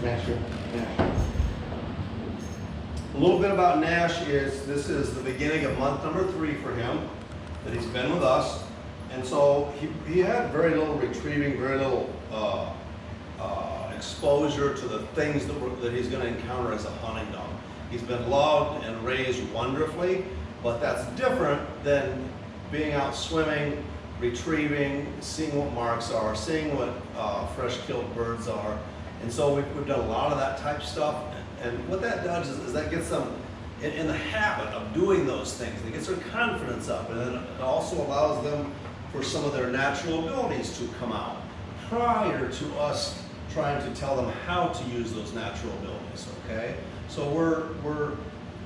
Nash here. Nash. A little bit about Nash is this is the beginning of month number 3 for him that he's been with us. And so he had very little retrieving, very little exposure to the things that he's going to encounter as a hunting dog. He's been loved and raised wonderfully, but that's different than being out swimming, retrieving, seeing what marks are, seeing what fresh killed birds are. And so we've done a lot of that type of stuff. And what that does is that gets them in the habit of doing those things. It gets their confidence up, and then it also allows them for some of their natural abilities to come out prior to us trying to tell them how to use those natural abilities, okay? So we're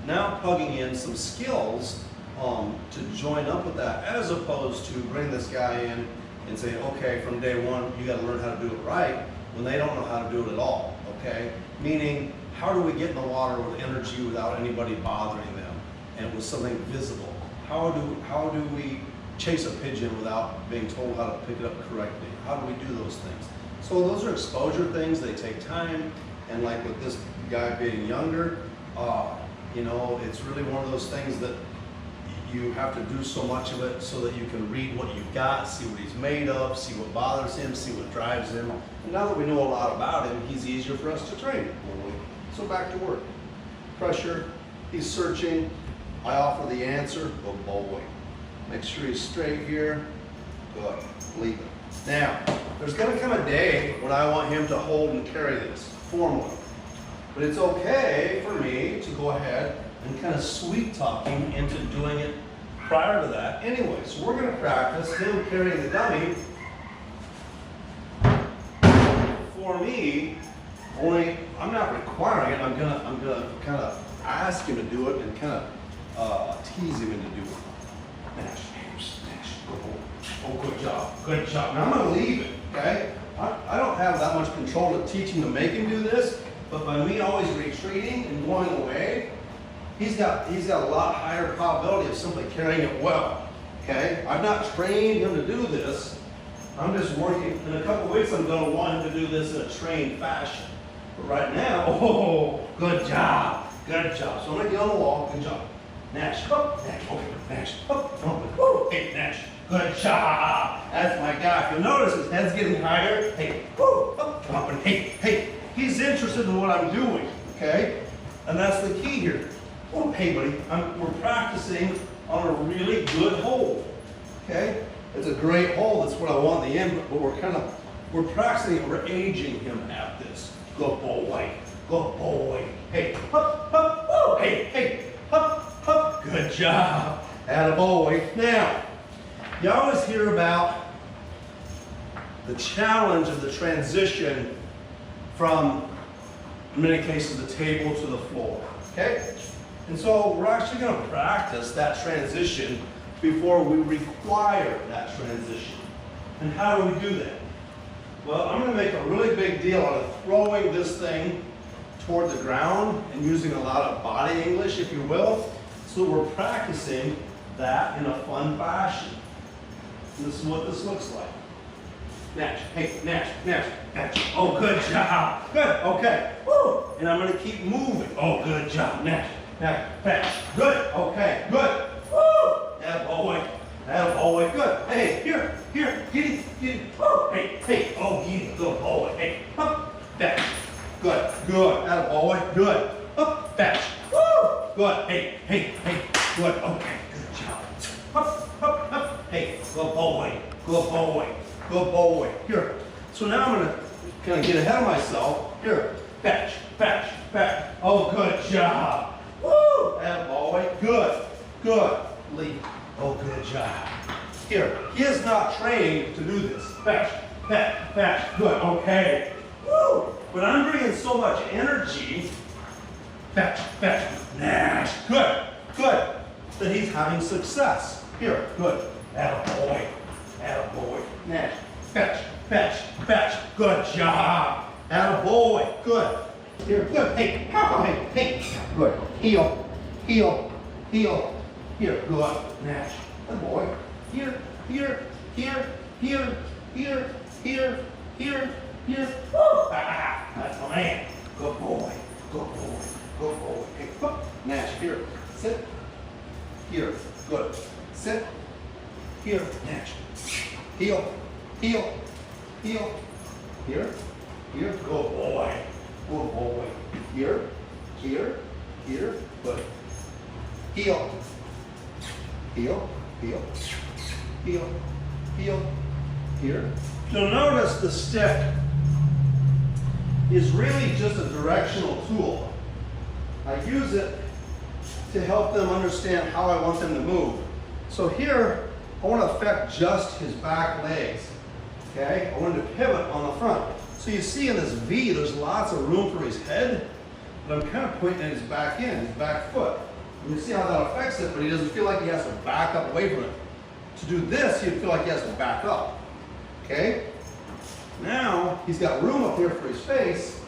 now plugging in some skills to join up with that, as opposed to bring this guy in and say, okay, from day one, you gotta learn how to do it right, when they don't know how to do it at all, okay? Meaning, how do we get in the water with energy without anybody bothering them and with something visible? How do we chase a pigeon without being told how to pick it up correctly? How do we do those things? So those are exposure things, they take time, and like with this guy being younger, you know, it's really one of those things that you have to do so much of it so that you can read what you've got, see what he's made of, see what bothers him, see what drives him. And now that we know a lot about him, he's easier for us to train. So back to work. Pressure, he's searching. I offer the answer, good boy. Make sure he's straight here. Good, leave it. Now, there's gonna come a day when I want him to hold and carry this formally. But it's okay for me to go ahead and kind of sweet talk him into doing it prior to that anyway. So we're gonna practice him carrying the dummy for me, only I'm not requiring it. I'm gonna kind of ask him to do it and kind of tease him into doing it. Nash, oh, good job, good job. Now I'm gonna leave it, okay? I don't have that much control of teaching to make him do this, but by me always retreating and going away, he's got a lot higher probability of simply carrying it well, okay? I've not trained him to do this. I'm just working. In a couple of weeks, I'm gonna want him to do this in a trained fashion. But right now, oh, good job, good job. So I'm gonna get on the wall, good job. Nash, up, Nash, okay, Nash, up, woo, hey, Nash, good job. That's my guy. If you'll notice his head's getting higher, hey, woo, up, come up, and hey, he's interested in what I'm doing, okay? And that's the key here. Oh, hey, buddy, we're practicing on a really good hold, okay? It's a great hold, that's what I want in the end, but we're practicing and we're aging him at this. Good boy, good boy. Hey, hup, hup, woo, hey, hup, hup, good job. Attaboy. Now, you always hear about the challenge of the transition from, in many cases, the table to the floor, okay? And so we're actually going to practice that transition before we require that transition. And how do we do that? Well, I'm going to make a really big deal out of throwing this thing toward the ground and using a lot of body English, if you will. So we're practicing that in a fun fashion. And this is what this looks like. Nash, hey, Nash, Nash, Nash. Oh, good job. Good, okay. Woo! And I'm going to keep moving. Oh, good job, Nash. Now, fast. Good. Okay. Good. Woo! Attaboy. Attaboy. Good. Hey, here, get it. Woo! Hey. Oh, he's a good boy. Hey, up, fast. Good. Attaboy. Good. Up, fast. Woo! Good. Hey. Good. Okay. Good job. Up. Hey, good boy. Here. So now I'm gonna kind of get ahead of myself. Here. Fetch. Oh, good job. Woo! Attaboy. Good. Leave. Oh, good job. Here. He is not trained to do this. Fetch. Good. Okay. Woo! But I'm bringing so much energy. Fetch. Nash. Good. That he's having success. Here. Good. Attaboy. Nash. Fetch. Good job. Attaboy. Good. Here. Good. Hey. Good. Heel. Here. Good. Nash. Good boy. Here. Woo! That's my man. here, Nash. Heel, heel, heel. Here, here, good boy. Good boy. Here, here, here, good. Heel, heel, heel, heel, heel, here. You'll notice the stick is really just a directional tool. I use it to help them understand how I want them to move. So here, I want to affect just his back legs. Okay? I want him to pivot on the front. So you see in this V, there's lots of room for his head, but I'm kind of pointing at his back end, his back foot. And you see how that affects it, but he doesn't feel like he has to back up away from it. To do this, he'd feel like he has to back up. Okay? Now, he's got room up here for his face,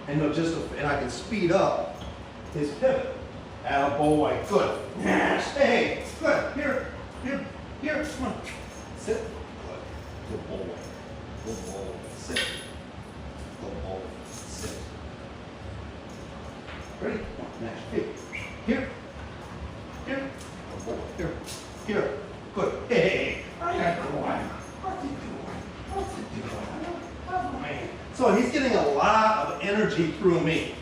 and I can speed up his pivot. Attaboy, good. Nash, hey, good. Here, here, here, come on. Sit. Good. Good boy. Good boy. Sit. Good boy. Sit. Ready? Come on, Nash. Here. Here. Here. Good boy. Here. Here. Good. Hey. I got the boy. What's he doing? What's he doing? Oh, man. So he's getting a lot of energy through me.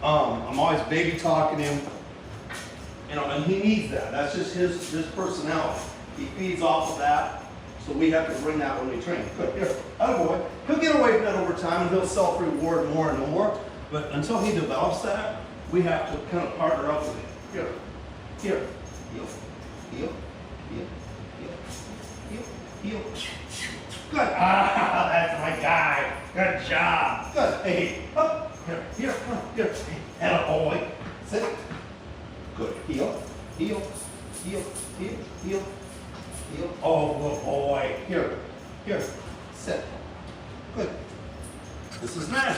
I'm always baby talking him. You know, and he needs that. That's just his personality. He feeds off of that, so we have to bring that when we train. Good, here, attaboy. He'll get away from that over time, and he'll self-reward more and more. But until he develops that, we have to kind of partner up with him. Here, here, heel, heel, heel, heel, heel, heel. Good. Ah, that's my guy. Good job. Good. Hey, up. Here, here, come on, here. Attaboy. Sit. Good. Heel, heel, heel, heel, heel, heel. Oh, good boy. Here, here. Sit. Good. This is Nash.